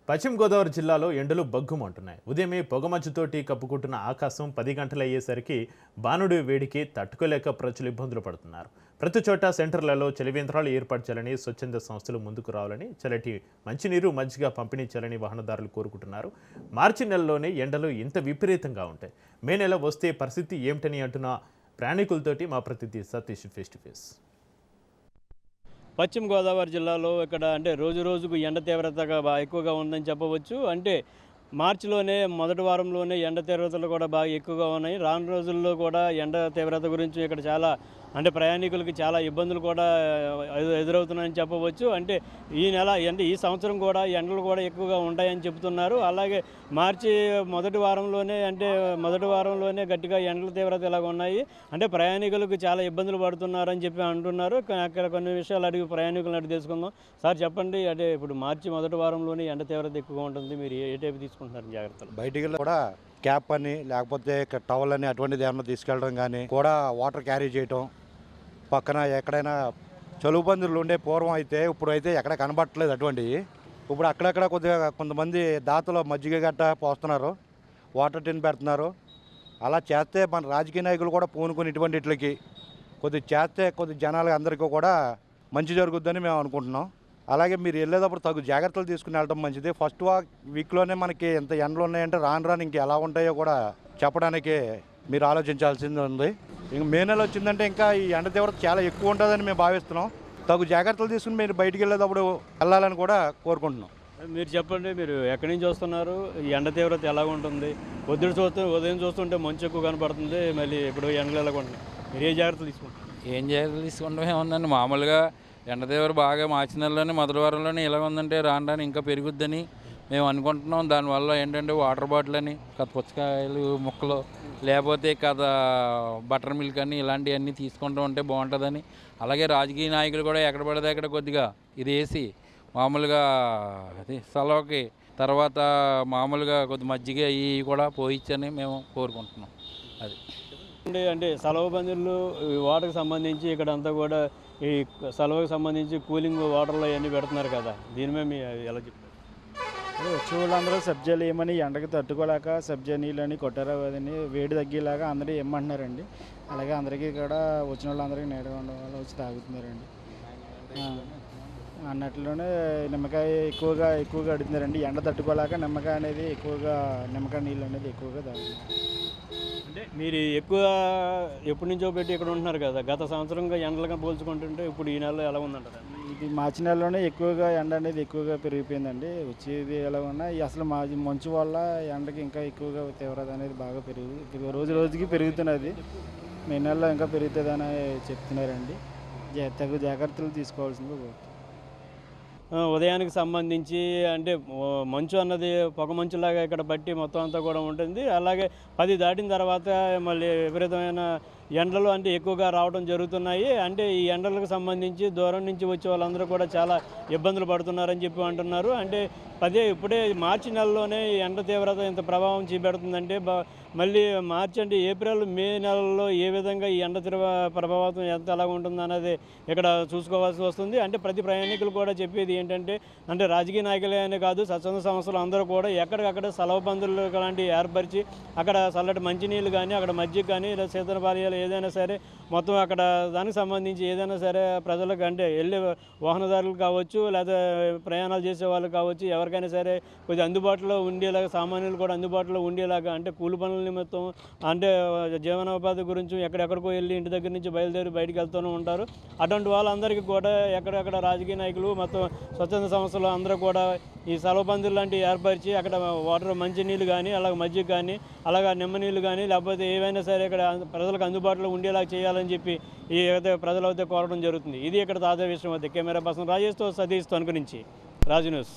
పశ్చిమ గోదావరి జిల్లాలో ఎండలు బగ్గుమంటున్నాయి. ఉదయమే పొగమంచుతోటి కప్పుకుంటున్న ఆకాశం 10 గంటలు అయ్యేసరికి బానుడి వేడికి తట్టుకోలేక ప్రజలు ఇబ్బందులు పడుతున్నారు. ప్రతి చోట సెంటర్లలో చలివేంద్రాలు ఏర్పాటు చేయాలని స్వచ్ఛంద సంస్థలు ముందుకు రావాలని, చల్లటి మంచినీరు మజ్జిగ పంపిణీ చేయాలని వాహనదారులు కోరుకుంటున్నారు. మార్చి నెలలోనే ఎండలు ఇంత విపరీతంగా ఉంటాయి. మే నెల వస్తే పరిస్థితి ఏమిటని అంటున్న ప్రయాణికులతోటి మా ప్రతినిధి సతీష్ ఫేస్ టు ఫేస్. పశ్చిమ గోదావరి జిల్లాలో ఇక్కడ అంటే రోజు రోజుకు ఎండ తీవ్రతగా ఎక్కువగా ఉందని చెప్పవచ్చు. అంటే మార్చిలోనే మొదటి వారంలోనే ఎండ తీవ్రతలు కూడా బాగా ఎక్కువగా ఉన్నాయి. రాను రోజుల్లో కూడా ఎండ తీవ్రత గురించి ఇక్కడ చాలా అంటే ప్రయాణికులకి చాలా ఇబ్బందులు కూడా ఎదురవుతున్నాయని చెప్పవచ్చు. అంటే ఈ నెల అంటే ఈ సంవత్సరం కూడా ఎండలు కూడా ఎక్కువగా ఉంటాయని చెబుతున్నారు. అలాగే మార్చి మొదటి వారంలోనే గట్టిగా ఎండల తీవ్రత ఇలాగ ఉన్నాయి. అంటే ప్రయాణికులకు చాలా ఇబ్బందులు పడుతున్నారని చెప్పి అంటున్నారు. అక్కడ కొన్ని విషయాలు అడిగి ప్రయాణికులను అడిగి తెలుసుకుందాం. సార్ చెప్పండి, అంటే ఇప్పుడు మార్చి మొదటి వారంలోనే ఎండ తీవ్రత ఎక్కువగా ఉంటుంది. మీరు ఏ టైపు తీసుకుంటున్నారు జాగ్రత్తలు? బయటికి కూడా క్యాప్ అని లేకపోతే టవల్ అని అటువంటిది ఏమన్నా తీసుకెళ్ళడం కానీ కూడా వాటర్ క్యారీ చేయటం, పక్కన ఎక్కడైనా చలువు పందిర్లు ఉండే పూర్వం అయితే ఇప్పుడు అయితే ఎక్కడ కనబట్టలేదు అటువంటివి. ఇప్పుడు అక్కడక్కడ కొద్దిగా కొంతమంది దాతలో మజ్జిగ గట్ట పోస్తున్నారు, వాటర్ టిన్ పెడుతున్నారు. అలా చేస్తే మన రాజకీయ నాయకులు కూడా పూనుకొని ఇటువంటి ఇట్లకి కొద్దిగా చేస్తే కొద్ది జనాలు అందరికీ కూడా మంచి జరుగుద్దని మేము అనుకుంటున్నాం. అలాగే మీరు వెళ్ళేటప్పుడు తగు జాగ్రత్తలు తీసుకుని వెళ్ళడం మంచిది. ఫస్ట్ వీక్లోనే మనకి ఎంత ఎండలు ఉన్నాయంటే రాను ఇంక ఎలా ఉంటాయో కూడా చెప్పడానికి మీరు ఆలోచించాల్సింది ఉంది. ఇంక మే నెల వచ్చిందంటే ఇంకా ఈ ఎండ తీవ్రత చాలా ఎక్కువ ఉంటుందని మేము భావిస్తున్నాం. తగు జాగ్రత్తలు తీసుకుని మీరు బయటికి వెళ్ళేటప్పుడు వెళ్ళాలని కూడా కోరుకుంటున్నాం. మీరు చెప్పండి, మీరు ఎక్కడి నుంచి వస్తున్నారు? ఈ ఎండ తీవ్రత ఎలా ఉంటుంది? ఉదయం చూస్తుంటే మంచు ఎక్కువ కనపడుతుంది, మళ్ళీ ఇప్పుడు ఎండలు ఎలా ఉంటున్నాయి? మీరు ఏ జాగ్రత్తలు తీసుకుంటారు? ఏం జాగ్రత్తలు తీసుకుంటాం ఏముందండి, మామూలుగా ఎండ తీవ్రత బాగా మార్చి నెలలోనే మొదటి వారంలోనే ఇలా ఉందంటే రాను ఇంకా పెరుగుద్దని మేము అనుకుంటున్నాం. దానివల్ల ఏంటంటే వాటర్ బాటిల్ అని, పుచ్చకాయలు ముక్కలు, లేకపోతే బటర్ మిల్క్ అని ఇలాంటివన్నీ తీసుకుంటూ ఉంటే బాగుంటుందని. అలాగే రాజకీయ నాయకులు కూడా ఎక్కడ పడితే అక్కడ కొద్దిగా ఇది వేసి మామూలుగా అది సెలవుకి తర్వాత మామూలుగా కొద్ది మజ్జిగ ఇవి కూడా పోయిచ్చని మేము కోరుకుంటున్నాం. అది అంటే సెలవు బంధువులు వాటర్కి సంబంధించి ఇక్కడ అంతా కూడా ఈ సెలవుకి సంబంధించి కూలింగ్ వాటర్లో అవన్నీ పెడుతున్నారు కదా, దీని మీద మీ ఎలా చెప్తారు? వచ్చే వాళ్ళందరూ సబ్జీలు ఏమని ఎండకి తట్టుకోలేక సబ్జీ నీళ్ళని కొట్టారని వేడి తగ్గేలాగా అందరూ ఏమంటున్నారండి. అలాగే అందరికీ కూడా వచ్చిన వాళ్ళందరికీ నీడ ఉండడం వల్ల వచ్చి తాగుతున్నారండి. అన్నట్లోనే నిమ్మకాయ ఎక్కువగా అడుగుతున్నారండి. ఎండ తట్టుకోలేక నిమ్మకాయ నీళ్ళు అనేది ఎక్కువగా తాగుతున్నారు. అంటే మీరు ఎప్పటి నుంచో పెట్టి ఇక్కడ ఉంటున్నారు కదా, గత సంవత్సరంగా ఎండలుగా పోల్చుకుంటుంటే ఇప్పుడు ఈ నెలలో ఎలా ఉందంటారు? ఇది మార్చి నెలలోనే ఎక్కువగా ఎండ అనేది ఎక్కువగా పెరిగిపోయిందండి. వచ్చేది ఎలా ఉన్నా అసలు మంచు వల్ల ఎండకి ఇంకా ఎక్కువగా తీవ్రత అనేది బాగా రోజుకి పెరుగుతున్నది. మే నెలలో ఇంకా పెరుగుతుందని చెప్తున్నారండి. తగు జాగ్రత్తలు తీసుకోవాల్సింది. ఉదయానికి సంబంధించి అంటే మంచు అన్నది పొగ మంచులాగా ఇక్కడ పట్టి మొత్తం అంతా కూడా ఉంటుంది. అలాగే 10 దాటిన తర్వాత మళ్ళీ విపరీతమైన ఎండలు అంటే ఎక్కువగా రావడం జరుగుతున్నాయి. అంటే ఈ ఎండలకు సంబంధించి దూరం నుంచి వచ్చే వాళ్ళందరూ కూడా చాలా ఇబ్బందులు పడుతున్నారని చెప్పి అంటున్నారు. అంటే ఇప్పుడే మార్చి నెలలోనే ఎండ తీవ్రత ఇంత ప్రభావం చూపెడుతుందంటే మళ్ళీ మార్చి అంటే ఏప్రిల్ మే నెలల్లో ఏ విధంగా ఈ ఎండ ప్రభావం ఎంత ఎలా ఉంటుందన్నది ఇక్కడ చూసుకోవాల్సి వస్తుంది. అంటే ప్రతి ప్రయాణికులు కూడా చెప్పేది ఏంటంటే, అంటే రాజకీయ నాయకులే అనే కాదు, స్వచ్ఛంద సంస్థలు అందరూ కూడా ఎక్కడికక్కడ సెలవు బంధువులు లాంటివి ఏర్పరిచి అక్కడ చల్లటి మంచినీళ్ళు కానీ, అక్కడ మజ్జిగ కానీ, లేదా శీతల పానీయాలు ఏదైనా సరే మొత్తం అక్కడ దానికి సంబంధించి ఏదైనా సరే ప్రజలకు అంటే వెళ్ళే వాహనదారులు కావచ్చు, లేదా ప్రయాణాలు చేసే వాళ్ళు కావచ్చు, ఎవరికైనా సరే కొద్దిగా అందుబాటులో ఉండేలాగా, సామాన్యులు కూడా అందుబాటులో ఉండేలాగా, అంటే కూలి పనుల నిమిత్తం అంటే జీవనోపాధి గురించి ఎక్కడెక్కడికో వెళ్ళి ఇంటి దగ్గర నుంచి బయలుదేరి బయటికి వెళ్తూనే ఉంటారు. అటువంటి వాళ్ళందరికీ కూడా ఎక్కడెక్కడ రాజకీయ నాయకులు మొత్తం స్వచ్ఛంద సంస్థలు అందరూ కూడా ఈ సెలవు పందిర్లు లాంటివి ఏర్పరిచి అక్కడ వాటర్ మంచినీళ్ళు కానీ, అలాగే మజ్జిగ కానీ, అలాగే నిమ్మనీళ్ళు కానీ, లేకపోతే ఏవైనా సరే ఇక్కడ ప్రజలకు అందుబాటులో ఉండేలా చేయాలని చెప్పి ప్రజలు అయితే కోరడం జరుగుతుంది. ఇది ఇక్కడ తాజా విషయం. కెమెరా పర్సన్ రాజేష్తో సతీష్ తణుకు నుంచి రాజు న్యూస్.